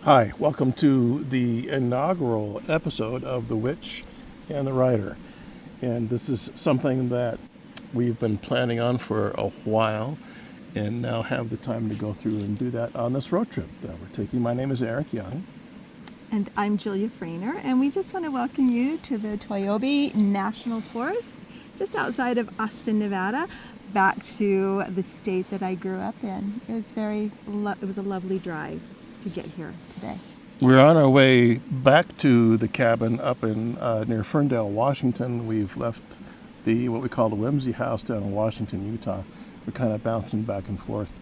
Hi, welcome to the inaugural episode of The Witch and the Writer. And this is something that we've been planning on for a while and now have the time to go through and do that on this road trip that we're taking. My name is Eric Young. And I'm Julia Frainer, and we just want to welcome you to the Toyobe National Forest, just outside of Austin, Nevada, back to the state that I grew up in. It was a lovely drive to get here today. We're on our way back to the cabin up in near Ferndale, Washington. We've left what we call the Whimsy House down in Washington, Utah. We're kind of bouncing back and forth.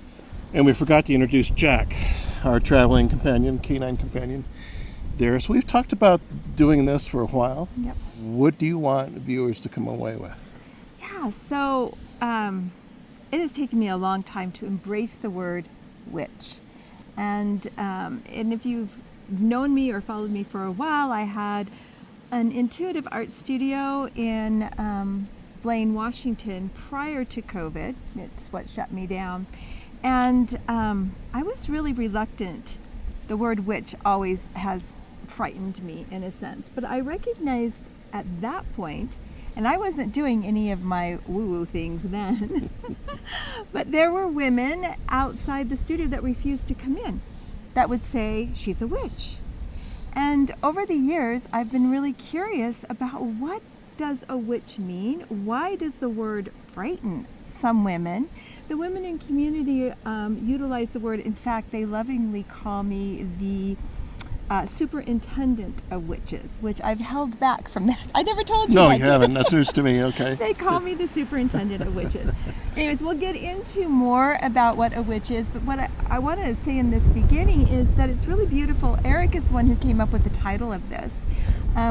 And we forgot to introduce Jack, our traveling companion, canine companion there. So we've talked about doing this for a while. Yep. What do you want viewers to come away with? Yeah, so it has taken me a long time to embrace the word witch. And if you've known me or followed me for a while, I had an intuitive art studio in Blaine, Washington prior to COVID. It's what shut me down. And I was really reluctant. The word witch always has frightened me in a sense. But I recognized at that point, and I wasn't doing any of my woo-woo things then, but there were women outside the studio that refused to come in that would say, she's a witch. And over the years, I've been really curious about what does a witch mean? Why does the word frighten some women? The women in community utilize the word. In fact, they lovingly call me the superintendent of witches, which I've held back from that. I never told you. No, you haven't. That's news to me. Okay. They call me the superintendent of witches. Anyways, we'll get into more about what a witch is, but what I want to say in this beginning is that it's really beautiful. Eric is the one who came up with the title of this.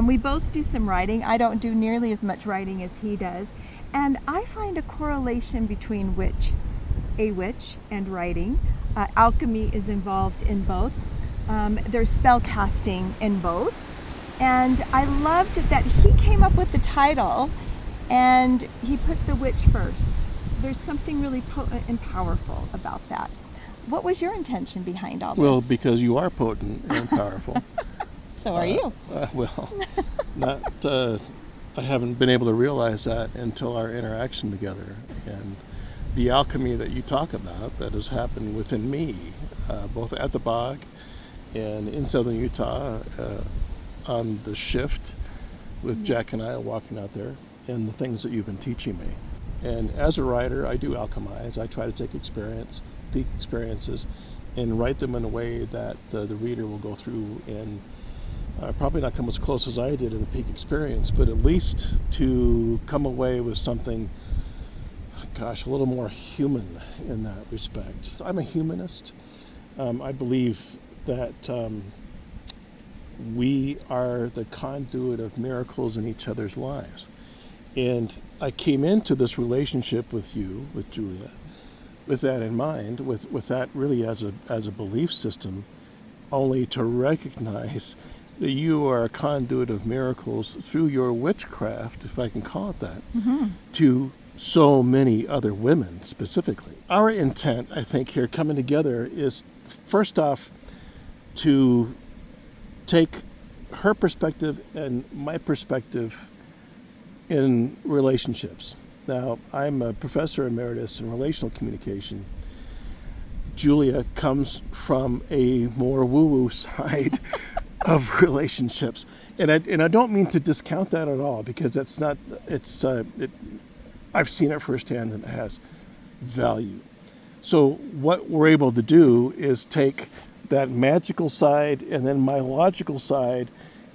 We both do some writing. I don't do nearly as much writing as he does. And I find a correlation between a witch, and writing. Alchemy is involved in both. There's spell casting in both. And I loved that he came up with the title and he put the witch first. There's something really potent and powerful about that. What was your intention behind all this? Well, because you are potent and powerful. So are you. I haven't been able to realize that until our interaction together. And the alchemy that you talk about that has happened within me, both at the bog and in southern Utah, on the shift with Jack and I walking out there, and the things that you've been teaching me. And as a writer, I do alchemize. I try to take peak experiences, and write them in a way that the reader will go through and probably not come as close as I did in the peak experience, but at least to come away with something, a little more human in that respect. So I'm a humanist. I believe that we are the conduit of miracles in each other's lives. And I came into this relationship with you, with Julia, with that in mind, with that really as a belief system, only to recognize that you are a conduit of miracles through your witchcraft, if I can call it that, to so many other women specifically. Our intent, I think, here coming together is, first off, to take her perspective and my perspective in relationships. Now, I'm a professor emeritus in relational communication. Julia comes from a more woo-woo side of relationships, and I don't mean to discount that at all, because that's not. I've seen it firsthand, and it has value. So what we're able to do is take that magical side and then my logical side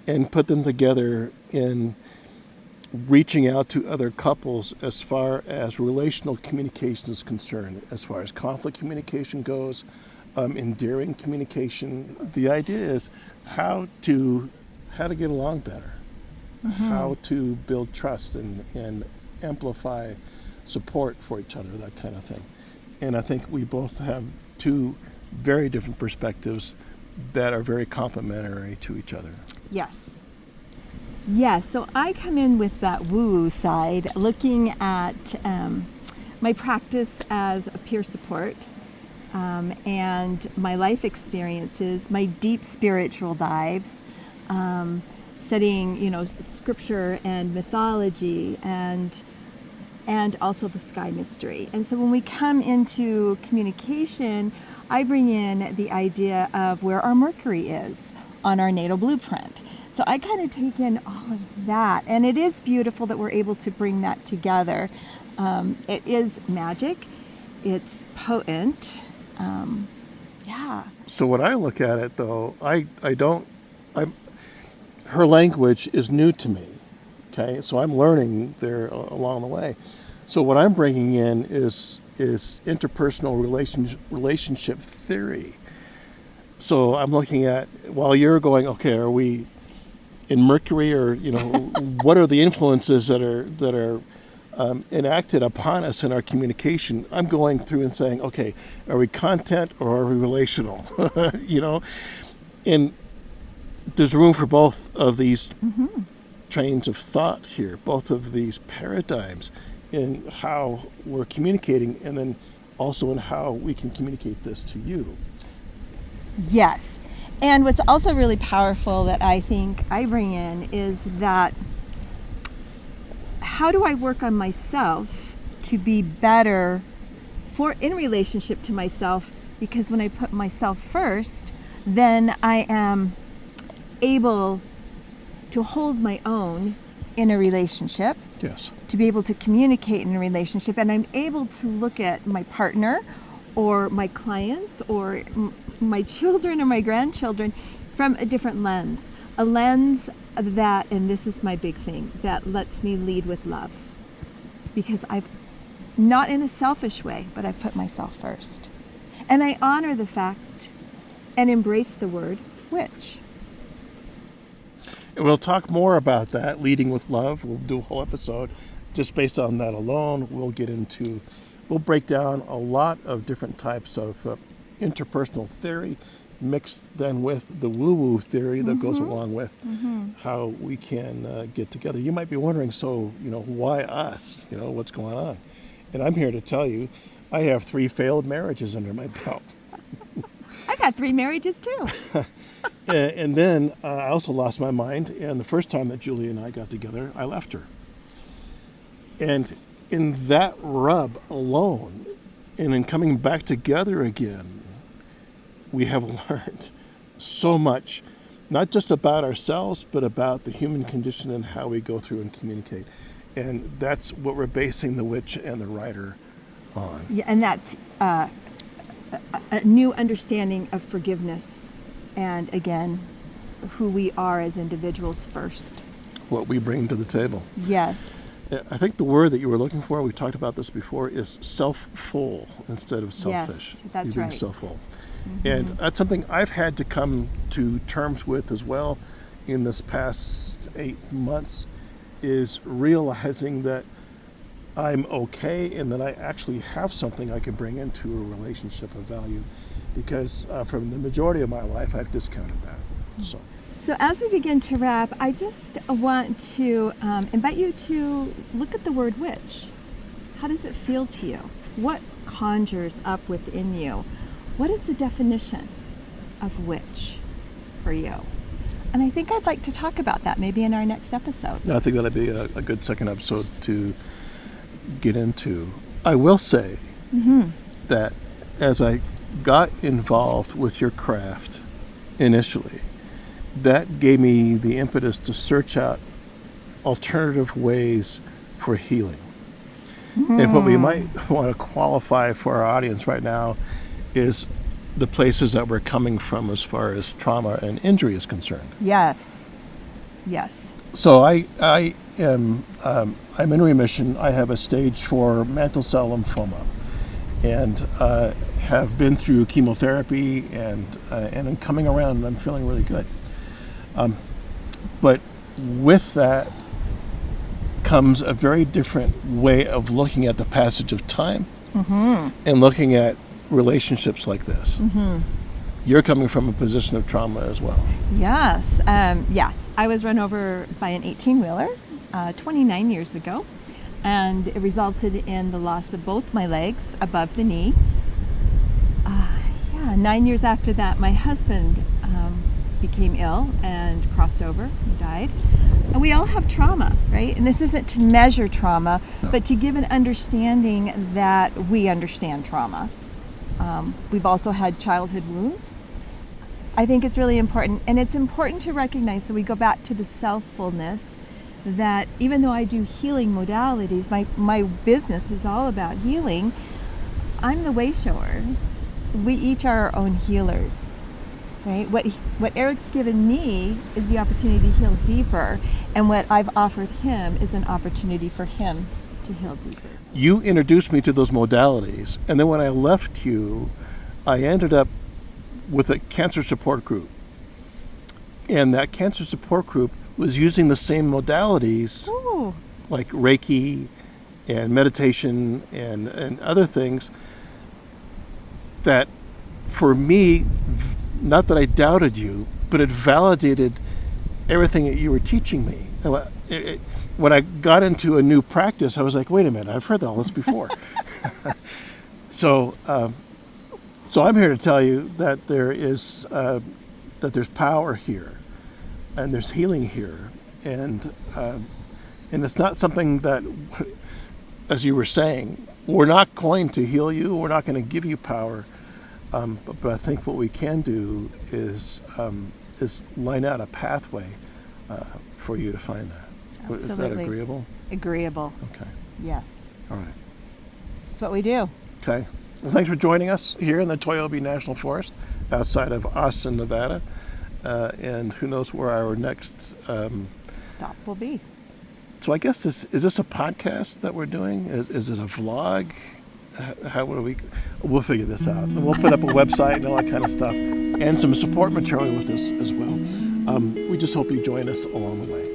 and put them together in reaching out to other couples as far as relational communication is concerned, as far as conflict communication goes, endearing communication. The idea is how to get along better, how to build trust and amplify support for each other, that kind of thing. And I think we both have two very different perspectives that are very complementary to each other. Yes. Yes, so I come in with that woo-woo side, looking at my practice as a peer support, and my life experiences, my deep spiritual dives, studying, scripture and mythology and also the sky mystery. And so when we come into communication, I bring in the idea of where our Mercury is on our natal blueprint. So I kind of take in all of that, and it is beautiful that we're able to bring that together. It is magic. It's potent. Yeah. So when I look at it, though, her language is new to me. Okay, so I'm learning there along the way. So what I'm bringing in is interpersonal relationship theory. So I'm looking at, while you're going, okay, are we in Mercury, or what are the influences that are enacted upon us in our communication? I'm going through and saying, okay, are we content or are we relational? And there's room for both of these trains of thought here, both of these paradigms in how we're communicating, and then also in how we can communicate this to you. Yes. And what's also really powerful that I think I bring in is that how do I work on myself to be better in relationship to myself? Because when I put myself first, then I am able to hold my own in a relationship. Yes. To be able to communicate in a relationship, and I'm able to look at my partner or my clients or my children or my grandchildren from a different lens. A lens that, and this is my big thing, that lets me lead with love. Because I've, not in a selfish way, but I've put myself first. And I honor the fact and embrace the word witch. And we'll talk more about that, leading with love. We'll do a whole episode just based on that alone. We'll break down a lot of different types of interpersonal theory, mixed then with the woo-woo theory that goes along with how we can get together. You might be wondering, so, why us? What's going on? And I'm here to tell you, I have 3 failed marriages under my belt. I've had 3 marriages too. And then I also lost my mind, and the first time that Julie and I got together, I left her. And in that rub alone, and in coming back together again, we have learned so much, not just about ourselves, but about the human condition and how we go through and communicate. And that's what we're basing the witch and the writer on. Yeah, and that's a new understanding of forgiveness. And again, who we are as individuals first. What we bring to the table. Yes. I think the word that you were looking for, we talked about this before, is self-full instead of selfish. Yes, that's you being right. self-full. And that's something I've had to come to terms with as well in this past 8 months, is realizing that I'm okay and that I actually have something I can bring into a relationship of value, because from the majority of my life, I've discounted that. So as we begin to wrap, I just want to invite you to look at the word witch. How does it feel to you? What conjures up within you? What is the definition of witch for you? And I think I'd like to talk about that maybe in our next episode. I think that'd be a good second episode to get into. I will say that as I got involved with your craft initially, that gave me the impetus to search out alternative ways for healing. And what we might want to qualify for our audience right now is the places that we're coming from as far as trauma and injury is concerned. Yes. Yes. So I am I'm in remission. I have a stage 4 mantle cell lymphoma, and have been through chemotherapy, and I'm coming around, and I'm feeling really good. But with that comes a very different way of looking at the passage of time and looking at relationships like this. You're coming from a position of trauma as well. Yes. Yes. I was run over by an 18-wheeler 29 years ago, and it resulted in the loss of both my legs above the knee. 9 years after that, my husband became ill and crossed over and died. And we all have trauma, right? And this isn't to measure trauma, but to give an understanding that we understand trauma. We've also had childhood wounds. I think it's really important, and it's important to recognize, so we go back to the selffulness, that even though I do healing modalities, my business is all about healing. I'm the way shower. We each are our own healers, right? What Eric's given me is the opportunity to heal deeper, and what I've offered him is an opportunity for him to heal deeper. You introduced me to those modalities, and then when I left you, I ended up with a cancer support group. And that cancer support group was using the same modalities, Ooh. like Reiki and meditation and other things, that for me, not that I doubted you, but it validated everything that you were teaching me. When I got into a new practice, I was like, wait a minute, I've heard all this before. So I'm here to tell you that there's power here, and there's healing here, and it's not something that, as you were saying, we're not going to heal you, we're not going to give you power, but I think what we can do is line out a pathway for you to find that. Absolutely. Is that agreeable? Agreeable. Okay. Yes. All right. That's what we do. Okay. Well, thanks for joining us here in the Toyobe National Forest outside of Austin, Nevada. And who knows where our next... Stop will be. So I guess is this a podcast that we're doing? Is it a vlog? We'll figure this out. And we'll put up a website and all that kind of stuff, and some support material with this as well. We just hope you join us along the way.